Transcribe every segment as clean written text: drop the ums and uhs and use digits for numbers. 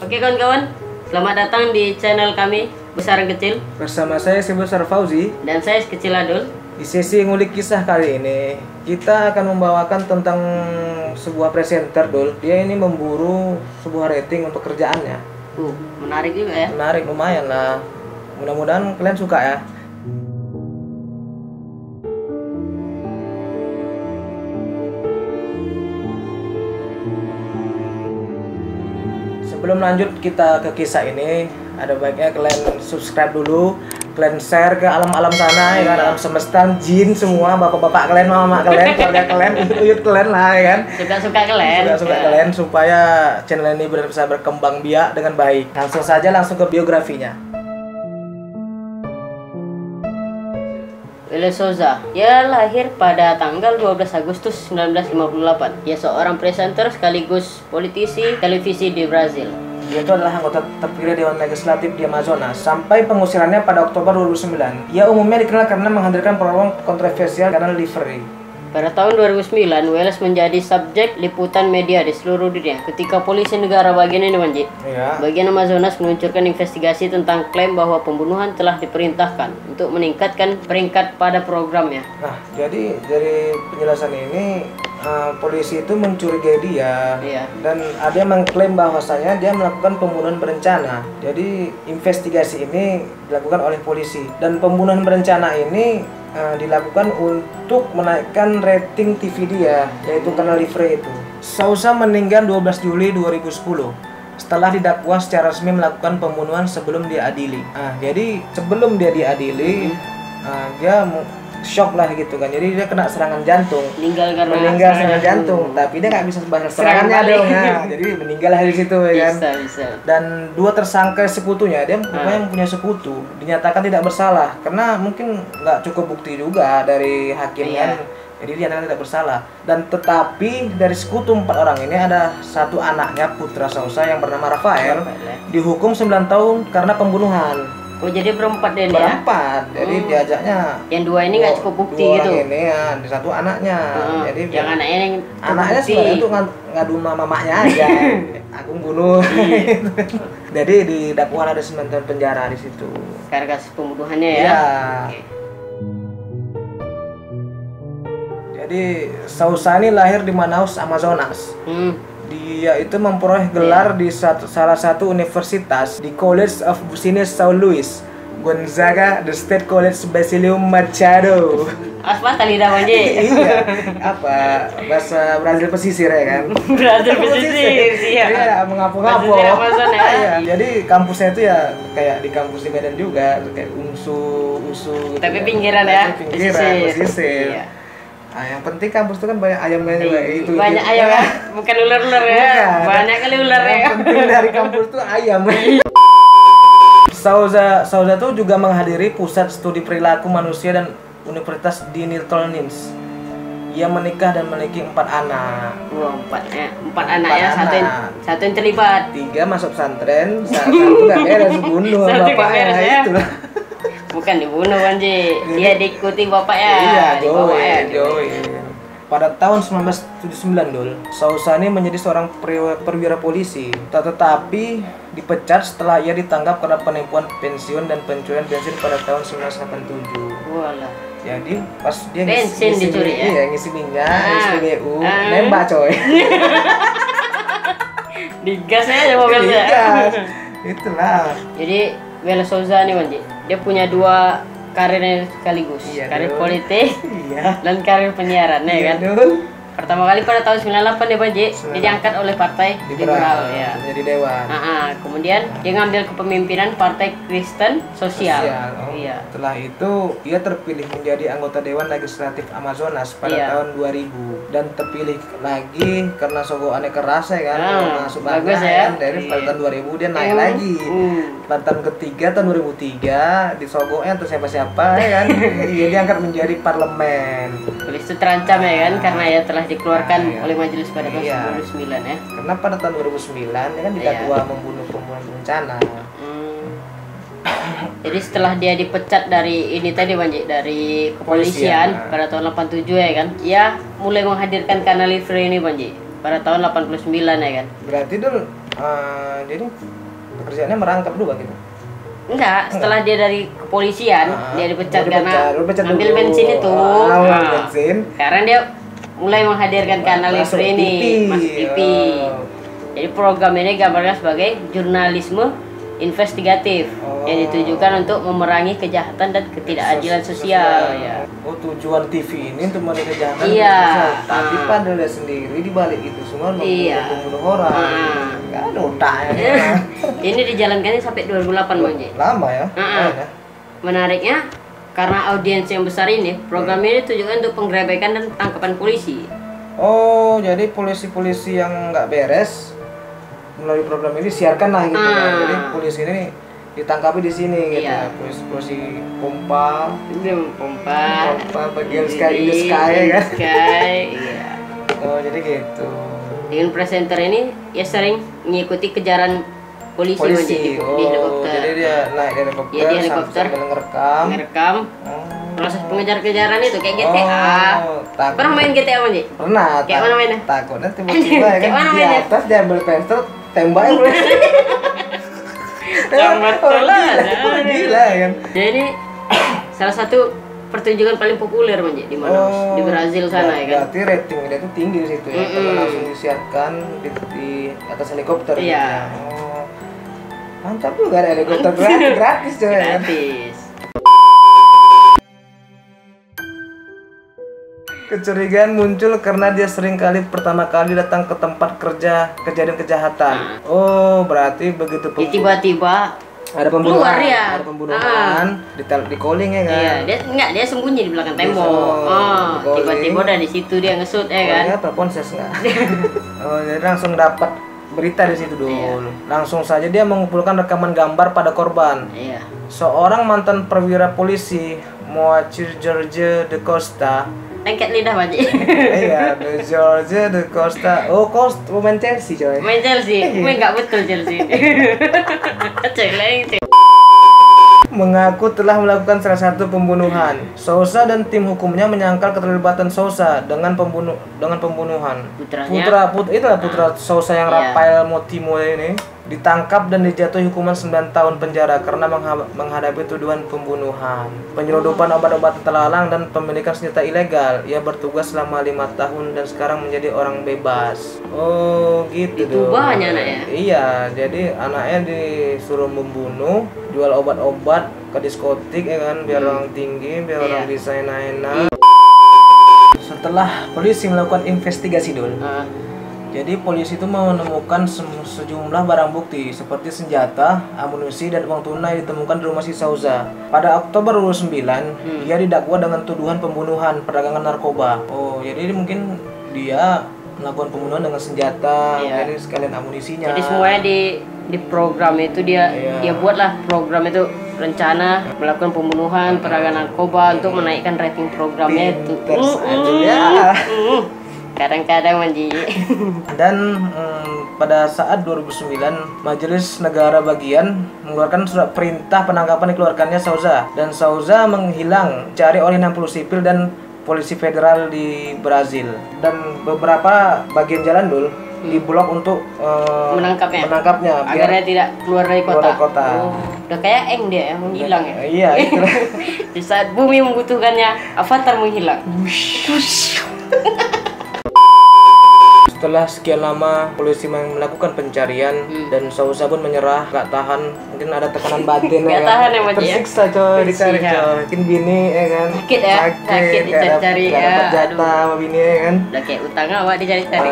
Oke kawan-kawan, selamat datang di channel kami Besar Kecil. Bersama saya si Besar Fauzi. Dan saya Kecil Adul. Di sesi ngulik kisah kali ini kita akan membawakan tentang sebuah presenter Dul. Dia ini memburu sebuah rating untuk kerjaannya. Menarik juga ya. Menarik, lumayan lah. Mudah-mudahan kalian suka ya. Sebelum lanjut kita ke kisah ini, ada baiknya kalian subscribe dulu, kalian share ke alam-alam sana ya kan, alam semesta, jin semua, bapak-bapak kalian, mama kalian, keluarga kalian, uyut kalian lah ya kan. Suka-suka kalian. Suka-suka kalian supaya channel ini bisa berkembang biak dengan baik. Langsung ke biografinya. Wele Souza, ia lahir pada tanggal 12 Agustus 1958. Ia seorang presenter sekaligus politisi televisi di Brazil. Dia itu adalah anggota terpilih Dewan Legislatif di Amazonas sampai pengusirannya pada Oktober 2009. Ia umumnya dikenal karena menghadirkan program kontroversial kanal Livery. Pada tahun 2009, Welles menjadi subjek liputan media di seluruh dunia ketika polisi negara bagian ini bagian Amazonas meluncurkan investigasi tentang klaim bahwa pembunuhan telah diperintahkan untuk meningkatkan peringkat pada programnya. Nah, jadi dari penjelasan ini polisi itu mencurigai dia dan ada yang mengklaim bahwasanya dia melakukan pembunuhan berencana. Jadi investigasi ini dilakukan oleh polisi dan pembunuhan berencana ini dilakukan untuk menaikkan rating TV dia, yaitu kanal Livery itu. Souza meninggal 12 Juli 2010 setelah didakwa secara resmi melakukan pembunuhan sebelum diadili. Jadi sebelum dia diadili, dia shock lah gitu kan, jadi dia kena serangan jantung, meninggal serangan jantung, tapi dia nggak bisa bahas serangannya dong ya, jadi meninggal di situ ya kan. Bisa. Dan dua tersangka sekutunya, dia rupanya punya sekutu, dinyatakan tidak bersalah karena mungkin nggak cukup bukti juga dari hakim kan, jadi dinyatakan tidak bersalah. Dan tetapi dari sekutu 4 orang ini ada satu anaknya, putra Souza yang bernama Rafael, dihukum 9 tahun karena pembunuhan. Oh, jadi berempat deh ya? Berempat, jadi diajaknya. Yang dua ini nggak cukup bukti gitu? Dua ini ya, di satu anaknya. Jadi yang anaknya sebenarnya itu ngadu mamanya aja. Aku bunuh. Jadi didakwa ada 9 tahun penjara di situ. Karena kasus pembunuhannya ya? Iya. Jadi Souza ini lahir di Manaus, Amazonas. Dia itu memperoleh gelar di salah satu universitas di College of Business São Luís, Gonzaga, The State College Basilio Machado. Apa tali namanya? Iya, apa bahasa Brazil pesisir ya kan? Brazil pesisir, iya, mengapu-ngapu. Iya, jadi kampusnya itu ya kayak di kampus di Medan juga, kayak UNSU gitu. Tapi pinggiran ya? Pinggiran, pesisir. Iya. Yang penting kampus itu kan banyak ayamnya juga itu. Banyak ayam ya, bukan ular-ular ya. Bukan. Banyak kali ular ya. Yang penting dari kampus itu ayam. Souza itu juga menghadiri pusat studi perilaku manusia dan universitas di Newton Nims. Ia menikah dan memiliki 4 anak. Empat anak ya, satu yang terlibat. 3 masuk pesantren, satu nggak beres bunuh bapaknya itu. Bukan dibunuh Wanji, dia diikuti bapaknya. Iya, Joey. Pada tahun 1979 Dul, Souza ini menjadi seorang perwira polisi, tetapi dipecat setelah ia ditangkap karena penipuan pensiun dan pencurian bensin pada tahun 1987. Walah. Jadi pas dia ngisi dicuri ya? Iya, ngisi minyak, ngisi BU, nembak coy. Digas aja mobilnya. Digas. Itulah. Jadi Welles Souza nih Wanji, dia punya 2 karir sekaligus, karir politik dan karir penyiaran ya kan. Pertama kali pada tahun 98 dia Wanji, dia diangkat oleh Partai Liberal ya. Menjadi dewan. Kemudian dia ngambil kepemimpinan Partai Kristen Sosial. Iya. Setelah itu dia terpilih menjadi anggota Dewan Legislatif Amazonas pada tahun 2000 dan terpilih lagi karena sogokannya keras ya kan. Masuk bagus ya. Dari pada tahun 2000 dia naik lagi. Pada tahun ketiga tahun 2003 disogoknya untuk siapa-siapa ya kan. Dia diangkat menjadi parlemen. Polis itu terancam ya kan karena ya telah dikeluarkan oleh majelis pada tahun 2009 ya. Karena pada tahun 2009 dia kan didakwa membunuh pembunuhan berencana. Jadi setelah dia dipecat dari ini tadi Wanji, dari kepolisian pada tahun 87 ya kan, ia mulai menghadirkan kanal Livery ini Wanji pada tahun 89 ya kan. Berarti dulu Jadi pekerjaannya merangkap dulu gitu. Enggak, setelah dia dari kepolisian, dia dipecat karena ambil bensin itu. Bensin. Sekarang dia mulai menghadirkan kanal liver ini, masuk TV. Jadi program ini gambarkan sebagai jurnalisme investigatif yang ditujukan untuk memerangi kejahatan dan ketidakadilan sosial. Ya. Tujuan TV ini untuk memerangi kejahatan. Iya. Tapi padahal dia sendiri di balik itu semua membunuh orang. Gak ada otaknya. Ini dijalankannya sampai 2008 Bang Ji. Lama ya. Menariknya karena audiens yang besar ini, program ini ditujukan untuk penggerebekan dan tangkapan polisi. Oh, jadi polisi-polisi yang nggak beres melalui program ini siarkan lah gitu kan. Jadi polisi ini ditangkapi di sini gitu. Iya. Polisi pompa bagian sky in the sky kan. Iya. Oh, jadi gitu. Dengan presenter ini ya sering mengikuti kejaran polisi. Di helikopter. Jadi dia naik helikopter, ya, di helikopter ngerekam. Proses pengejar-kejaran itu kayak GTA. Pernah main GTA Bang Ji? Pernah. Kayak mana mainnya? Takutnya tiba-tiba ya kan di atas dia ambil pistol tembak gila kan. Jadi salah satu pertunjukan paling populer Bang Ji di Manaus, di Brazil sana ya kan. Berarti rating dia tuh tinggi di situ ya. Karena langsung disiarkan di atas helikopter. Iya. Mantap juga ada helikopter gratis coy. Gratis. Kecurigaan muncul karena dia sering kali pertama kali datang ke tempat kerja kejadian kejahatan. Oh, berarti begitu tiba-tiba ada pembunuhan, ya. ada pembunuhan, di calling ya kan? Iya, dia sembunyi di belakang tembok. Tiba-tiba udah di situ dia ngesut ya kan? Ya, telepon ses nggak? Jadi langsung dapat berita di situ dulu. Iya. Langsung saja dia mengumpulkan rekaman gambar pada korban. Iya. Seorang mantan perwira polisi, Moacir George de Costa. Lengket lidah Pak Ji. Iya, George de Costa. Pemain Chelsea coy. Main Chelsea. Nggak betul Chelsea. Cek. Mengaku telah melakukan salah satu pembunuhan. Sousa dan tim hukumnya menyangkal keterlibatan Sousa dengan pembunuhan. Putra Sousa yang Rafael Motimo ini ditangkap dan dijatuhi hukuman 9 tahun penjara karena menghadapi tuduhan pembunuhan, penyeludupan obat-obatan terlarang dan pemilikan senjata ilegal. Ia bertugas selama 5 tahun dan sekarang menjadi orang bebas. Oh, gitu dong. Banyak anaknya. Iya, jadi anaknya disuruh membunuh, jual obat-obat ke diskotik ya kan, biar orang tinggi, biar orang bisa enak-enak. Setelah polisi melakukan investigasi dulu. Jadi polisi itu menemukan sejumlah barang bukti seperti senjata, amunisi, dan uang tunai ditemukan di rumah si Sousa. Pada Oktober 2009, ia didakwa dengan tuduhan pembunuhan, perdagangan narkoba. Oh, jadi mungkin dia melakukan pembunuhan dengan senjata, jadi sekalian amunisinya. Jadi semuanya di program itu dia buatlah program itu rencana melakukan pembunuhan, perdagangan narkoba untuk menaikkan rating programnya itu. Kadang-kadang Manji. Dan pada saat 2009 Majelis Negara Bagian mengeluarkan surat perintah penangkapan dikeluarkannya Sousa, dan Sousa menghilang cari oleh 60 sipil dan polisi federal di Brazil, dan beberapa bagian jalan dulu diblok untuk menangkapnya agar dia tidak keluar dari kota. Udah kayak Eng dia menghilang ya. Iya, itu. Di saat bumi membutuhkannya, Avatar menghilang. Setelah sekian lama polisi melakukan pencarian dan Sousa pun menyerah, gak tahan, mungkin ada tekanan batin ya kan, tersiksa coy, dicari coy, mungkin bini ya kan, sakit dicari ya, dapat jatah sama bini ya kan, udah kayak utang awak dicari-cari.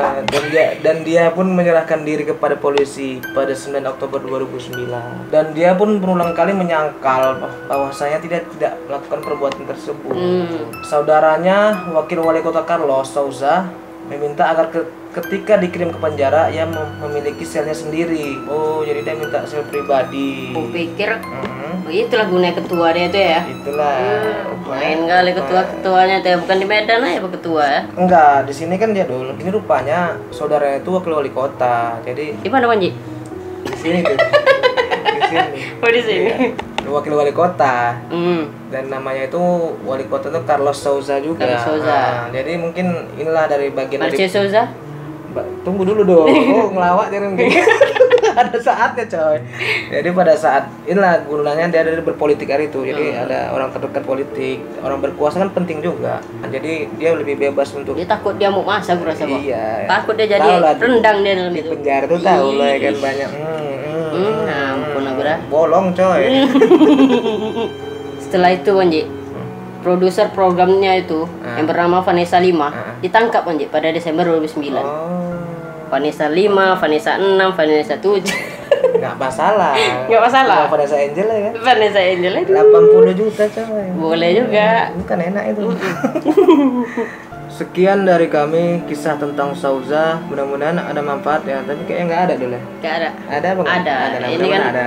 Dan dia pun menyerahkan diri kepada polisi pada 9 Oktober 2009, dan dia pun berulang kali menyangkal bahwasanya tidak melakukan perbuatan tersebut. Saudaranya, wakil wali kota Carlos Sousa, meminta agar ketika dikirim ke penjara ia memiliki selnya sendiri. Oh, jadi dia minta sel pribadi. Aku pikir itulah gunanya ketua dia itu ya. Itulah. Main kali ketuanya tuh, bukan di Medan aja Pak ketua ya. Enggak, di sini kan dia dulu. Ini rupanya saudaranya itu wakil wali kota. Jadi di mana Manji? Di sini tuh. Di sini. Oh, di sini. Ya. Wakil wali kota, dan namanya itu wali kota itu Carlos Sousa juga. Carlos Sousa. Jadi mungkin inilah dari bagian Marcio Sousa. Tunggu dulu dong. Oh, ngelawak jangan gitu. Ada saatnya coy. Jadi pada saat inilah gunanya dia ada berpolitik hari itu. Jadi ada orang terdekat politik, orang berkuasa kan penting juga. Jadi dia lebih bebas untuk. Dia takut dia mau masa gue rasa bang. Iya. Takut dia jadi rendang dia dalam di itu. Penjara tuh tahu lah ya kan banyak. Ampun abra. Bolong coy. Setelah itu Wanji, produser programnya itu yang bernama Vanessa 5 ditangkap Wanji pada Desember 2009. Vanessa 5, Vanessa 6, Vanessa 7. Nggak masalah. Nggak masalah. Cuma Vanessa Angel ya kan. Vanessa Angel itu 80 juta coy. boleh juga. Bukan enak itu. Sekian dari kami kisah tentang Sauza. Mudah-mudahan ada manfaat ya. Tapi kayaknya nggak ada dulu. Nggak ada. Ada apa? Ada. Nah, ini kan ada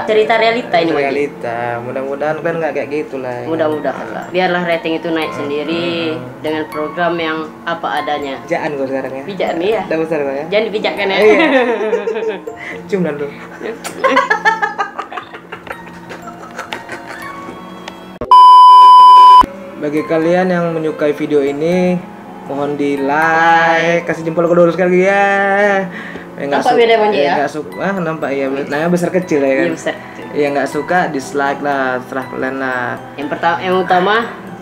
cerita realita ini. Realita. Mudah-mudahan kan nggak kayak gitu lah. Ya. Mudah-mudahan lah. Biarlah rating itu naik sendiri dengan program yang apa adanya. Pijakan gue sekarang ya. Pijakan ya. Udah besar gue ya. Jangan dipijakkan ya. Cium dulu. Bagi kalian yang menyukai video ini, mohon di like, kasih jempol kedua sekali ya. Nampak beda Bang ya? Nggak suka, nampak ya. Namanya besar kecil ya kan. Iya besar. Yang nggak suka dislike lah, terserah kalian lah. Yang utama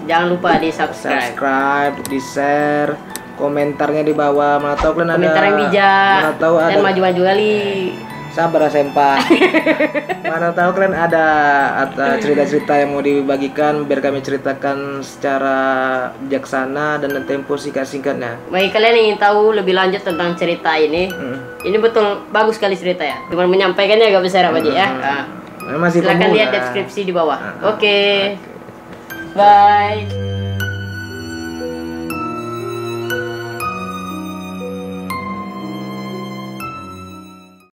jangan lupa di subscribe, di share, komentarnya di bawah. Mana tahu kalian komentar ada yang bijak mana tahu dan ada maju-maju kali. Sabar sempa. Mana tahu kalian ada cerita-cerita yang mau dibagikan biar kami ceritakan secara bijaksana dan tempo singkat-singkatnya. Bagi kalian yang ingin tahu lebih lanjut tentang cerita ini betul bagus sekali cerita ya. Cuma menyampaikannya agak besar Pak ya. Masih silakan lihat deskripsi di bawah. Oke. Bye.